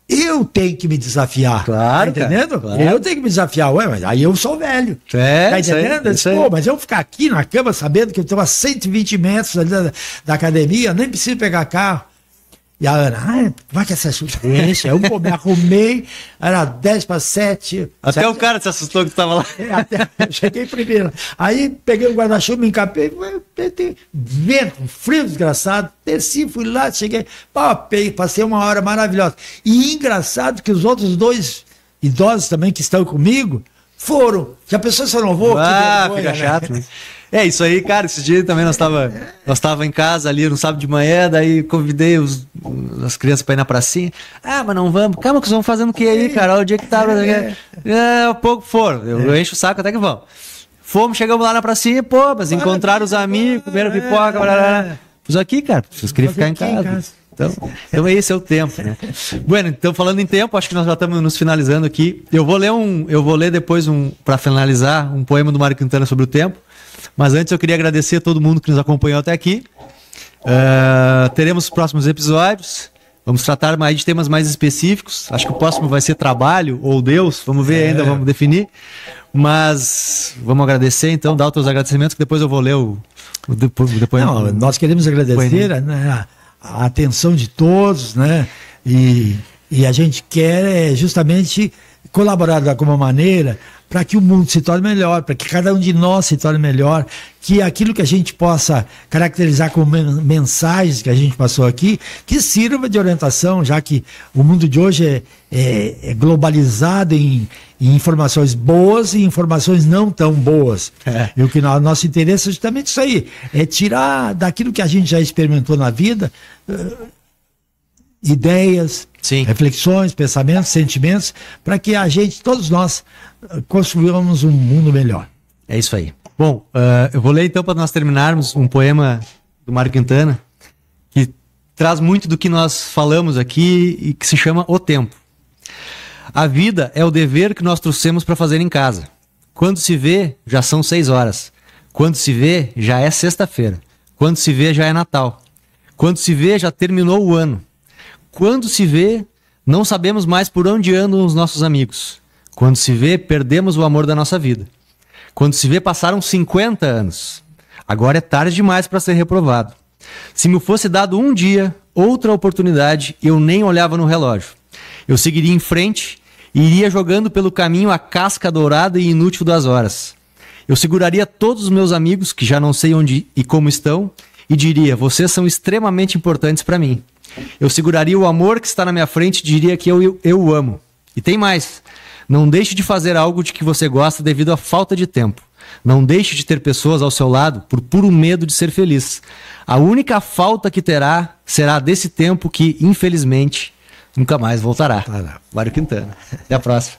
eu tenho que me desafiar. Claro. Tá entendendo? Claro. Eu tenho que me desafiar. Mas aí eu sou velho. Tá entendendo? Mas eu ficar aqui na cama sabendo que eu estou a 120 metros ali da academia, nem preciso pegar carro. E a Ana, vai que essa chuva enche. Eu me arrumei, era 10:07. Até o cara se assustou que tu tava lá. Eu cheguei primeiro. Aí peguei o guarda-chuva, me encapei, vento, um frio desgraçado, desci, fui lá, cheguei, passei uma hora maravilhosa. E engraçado que os outros 2 idosos também que estão comigo foram. Já pensou se eu não vou? Fica chato. Né? É isso aí, cara. Esses dias também nós tava em casa ali no sábado de manhã, daí convidei as crianças pra ir na pracinha. Mas não vamos. Calma, que vocês vão fazendo o que aí, cara? Olha o dia que tava. Pouco foram. Eu encho o saco até que vão. Fomos, chegamos lá na pracinha, mas encontraram os amigos, comeram pipoca, Fiz aqui, cara. Vocês queriam ficar em casa. Então esse é o tempo, né? Bueno, então falando em tempo, acho que nós já estamos nos finalizando aqui. Eu vou ler depois para finalizar um poema do Mário Quintana sobre o tempo. Mas antes eu queria agradecer a todo mundo que nos acompanhou até aqui. Teremos os próximos episódios. Vamos tratar mais de temas mais específicos. Acho que o próximo vai ser trabalho ou Deus. Vamos ver ainda, vamos definir. Mas vamos agradecer, então, dar os teus agradecimentos, que depois eu vou ler o depoimento. Nós queremos agradecer, né, a atenção de todos, né? E a gente quer justamente colaborar de alguma maneira para que o mundo se torne melhor, para que cada um de nós se torne melhor, que aquilo que a gente possa caracterizar como mensagens que a gente passou aqui, que sirva de orientação, já que o mundo de hoje é globalizado em informações boas e informações não tão boas. E o que nosso interesse é justamente isso aí, é tirar daquilo que a gente já experimentou na vida ideias, sim, reflexões, pensamentos, sentimentos, para que a gente, todos nós, construamos um mundo melhor. É isso aí. Bom, eu vou ler então, para nós terminarmos, um poema do Mário Quintana, que traz muito do que nós falamos aqui e que se chama O Tempo. A vida é o dever que nós trouxemos para fazer em casa. Quando se vê, já são 6 horas. Quando se vê, já é sexta-feira. Quando se vê, já é Natal. Quando se vê, já terminou o ano. Quando se vê, não sabemos mais por onde andam os nossos amigos. Quando se vê, perdemos o amor da nossa vida. Quando se vê, passaram 50 anos. Agora é tarde demais para ser reprovado. Se me fosse dado um dia, outra oportunidade, eu nem olhava no relógio. Eu seguiria em frente e iria jogando pelo caminho a casca dourada e inútil das horas. Eu seguraria todos os meus amigos, que já não sei onde e como estão, e diria: vocês são extremamente importantes para mim. Eu seguraria o amor que está na minha frente e diria que eu o amo. E tem mais. Não deixe de fazer algo de que você gosta devido à falta de tempo. Não deixe de ter pessoas ao seu lado por puro medo de ser feliz. A única falta que terá será desse tempo que, infelizmente, nunca mais voltará. Mário Quintana. Até a próxima.